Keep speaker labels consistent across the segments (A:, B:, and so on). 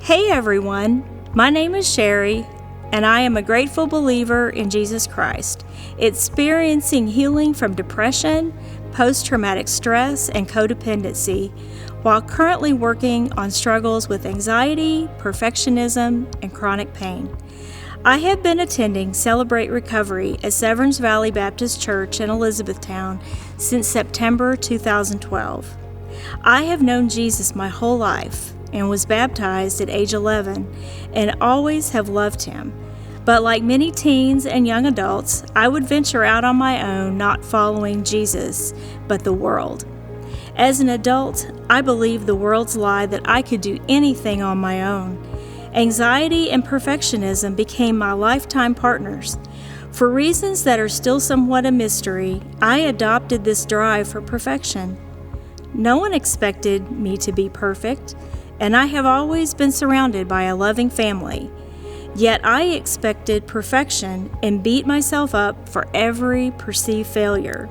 A: Hey everyone, my name is Sherry, and I am a grateful believer in Jesus Christ, experiencing healing from depression, post-traumatic stress, and codependency, while currently working on struggles with anxiety, perfectionism, and chronic pain. I have been attending Celebrate Recovery at Severns Valley Baptist Church in Elizabethtown since September 2012. I have known Jesus my whole life and was baptized at age 11 and always have loved him. But like many teens and young adults, I would venture out on my own, not following Jesus, but the world. As an adult, I believed the world's lie that I could do anything on my own. Anxiety and perfectionism became my lifetime partners. For reasons that are still somewhat a mystery, I adopted this drive for perfection. No one expected me to be perfect, and I have always been surrounded by a loving family. Yet I expected perfection and beat myself up for every perceived failure.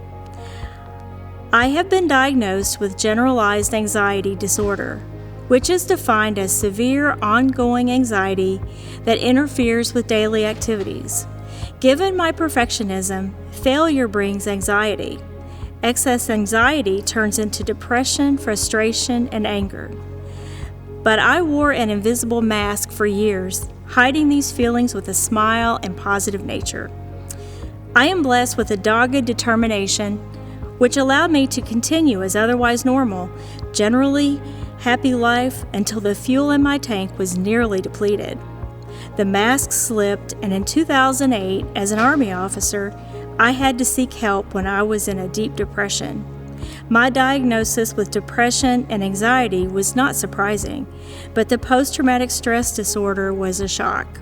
A: I have been diagnosed with generalized anxiety disorder, which is defined as severe ongoing anxiety that interferes with daily activities. Given my perfectionism, failure brings anxiety. Excess anxiety turns into depression, frustration, and anger. But I wore an invisible mask for years, hiding these feelings with a smile and positive nature. I am blessed with a dogged determination, which allowed me to continue as otherwise normal, generally happy life until the fuel in my tank was nearly depleted. The mask slipped, and in 2008, as an Army officer, I had to seek help when I was in a deep depression. My diagnosis with depression and anxiety was not surprising, but the post-traumatic stress disorder was a shock.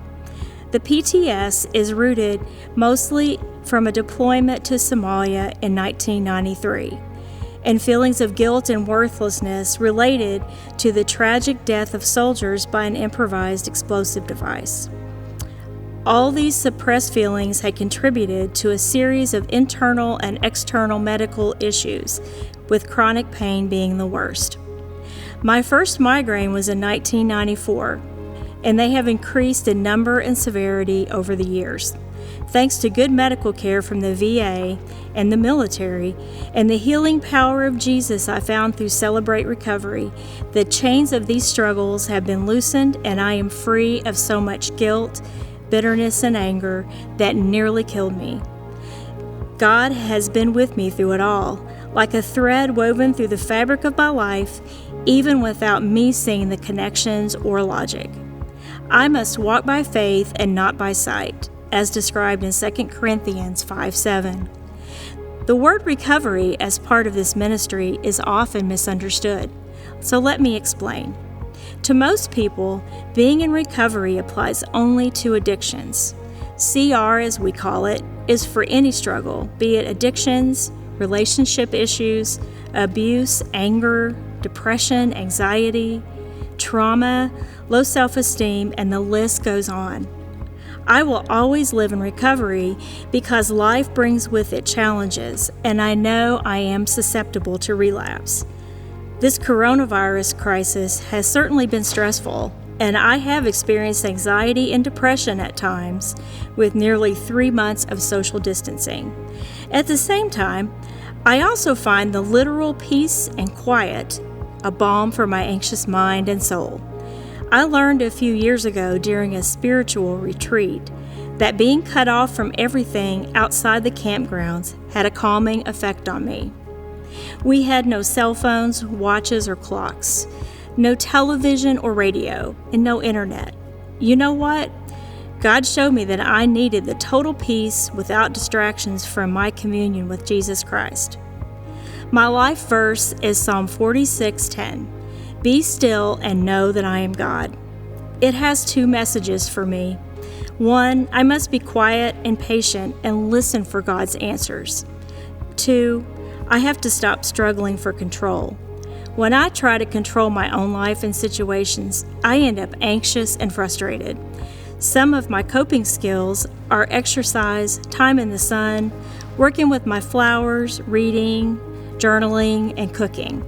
A: The PTS is rooted mostly from a deployment to Somalia in 1993, and feelings of guilt and worthlessness related to the tragic death of soldiers by an improvised explosive device. All these suppressed feelings had contributed to a series of internal and external medical issues, with chronic pain being the worst. My first migraine was in 1994, and they have increased in number and severity over the years. Thanks to good medical care from the VA and the military, and the healing power of Jesus I found through Celebrate Recovery, the chains of these struggles have been loosened, and I am free of so much guilt, bitterness, and anger that nearly killed me. God has been with me through it all, like a thread woven through the fabric of my life, even without me seeing the connections or logic. I must walk by faith and not by sight, as described in 2 Corinthians 5:7. The word recovery as part of this ministry is often misunderstood, so let me explain. To most people, being in recovery applies only to addictions. CR, as we call it, is for any struggle, be it addictions, relationship issues, abuse, anger, depression, anxiety, trauma, low self-esteem, and the list goes on. I will always live in recovery because life brings with it challenges, and I know I am susceptible to relapse. This coronavirus crisis has certainly been stressful, and I have experienced anxiety and depression at times with nearly 3 months of social distancing. At the same time, I also find the literal peace and quiet a balm for my anxious mind and soul. I learned a few years ago during a spiritual retreat that being cut off from everything outside the campgrounds had a calming effect on me. We had no cell phones, watches, or clocks, no television or radio, and no internet. You know what? God showed me that I needed the total peace without distractions from my communion with Jesus Christ. My life verse is Psalm 46:10. Be still and know that I am God. It has 2 messages for me. 1, I must be quiet and patient and listen for God's answers. 2, I have to stop struggling for control. When I try to control my own life and situations, I end up anxious and frustrated. Some of my coping skills are exercise, time in the sun, working with my flowers, reading, journaling, and cooking.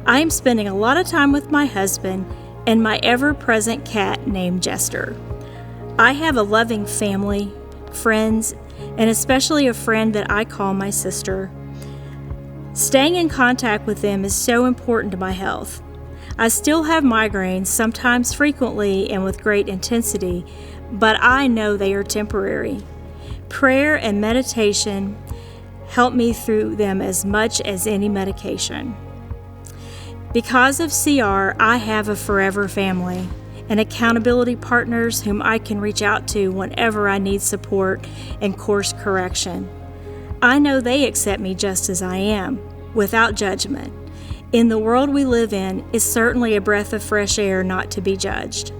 A: I am spending a lot of time with my husband and my ever-present cat named Jester. I have a loving family, friends, and especially a friend that I call my sister. Staying in contact with them is so important to my health. I still have migraines, sometimes frequently and with great intensity, but I know they are temporary. Prayer and meditation help me through them as much as any medication. Because of CR, I have a forever family and accountability partners whom I can reach out to whenever I need support and course correction. I know they accept me just as I am, without judgment. In the world we live in, it's certainly a breath of fresh air not to be judged.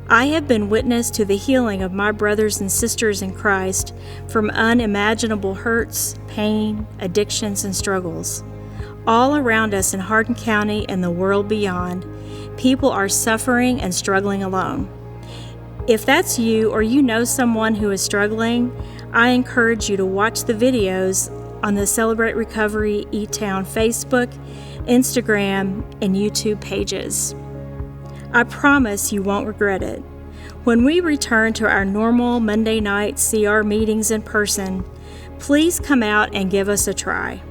A: I have been witness to the healing of my brothers and sisters in Christ from unimaginable hurts, pain, addictions, and struggles. All around us in Hardin County and the world beyond, people are suffering and struggling alone. If that's you or you know someone who is struggling, I encourage you to watch the videos on the Celebrate Recovery eTown Facebook, Instagram, and YouTube pages. I promise you won't regret it. When we return to our normal Monday night CR meetings in person, please come out and give us a try.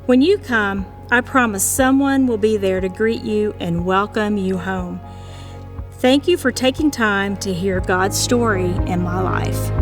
A: When you come, I promise someone will be there to greet you and welcome you home. Thank you for taking time to hear God's story in my life.